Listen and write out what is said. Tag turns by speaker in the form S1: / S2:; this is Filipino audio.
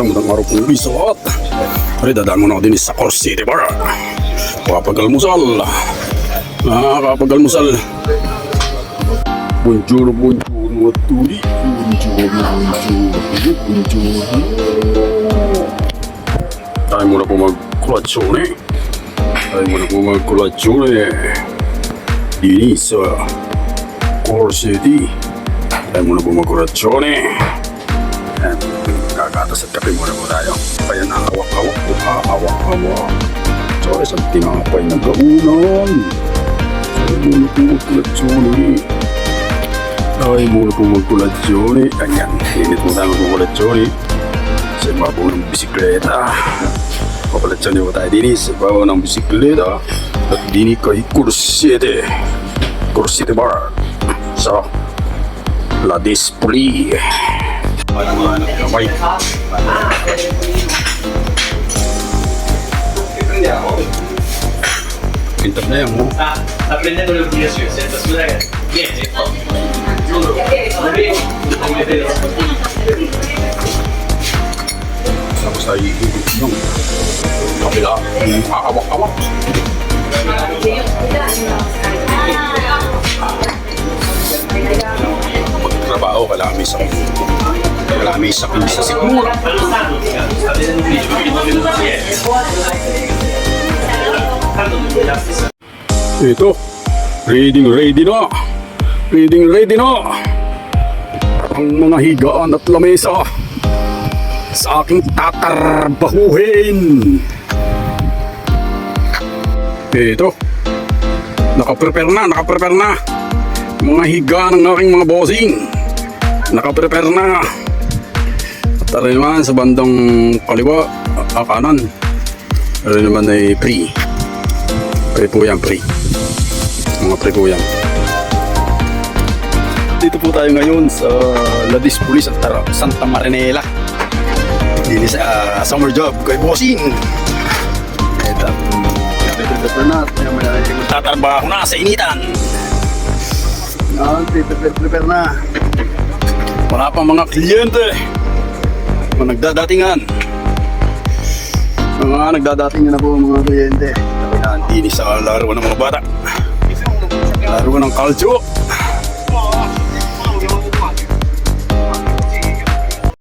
S1: Magandang araw po sa lahat. Ay, dadaan muna ako din sa Core City Bar. Kapag-almusal. Kapag-almusal. Bonjour, bonjour, mga tuli. Bonjour, bonjour, bonjour. Tayo muna po mag-kolatsyon. Dini sa Core City. Tayo muna po mag-kolatsyon. Kakatas at kape muna po tayo. Kaya nakawak-awak po. Hawak-hawak. Sorry sa tinapay ng kaunan. Tayo muna po mag-kolatsyon. Ayan, init mo tayo mag-kolatsyon. Sa ibabaw ng bisikleta. Papalatsyon niyo tayo din sa ibabaw ng bisikleta. At dini kay Core City Bar sa La Display. Kamay. Pintap na yan mo.
S2: Aprendiendo le obligazioni, senza scusa che vieni.
S1: Tapos tayo ihigit yung kabila. Awak-awak. Pagtrabaho, kalami sa pinsa siguro. Ito, ready na. Ang mga higaan at lamesa sa aking tatarbahuhin. Ito, nakaprepare na. Mga higa ng aking mga bossing. Nakaprepare na. At tara naman sa bandang kaliwa, kanan. Tara naman ay pre po yan. Mga pre po yan. Dito po tayo ngayon sa La Display sa Santa Marinela. Dito sa summer job kay bossing. Ito, prepare na. Tatarbaho na sa initan. Prepare na. Wala pa mga kliyente. Mga nagdadatingan. Na po mga kliyente. Dini sa laro ng mga bata. Laro ng kalcho.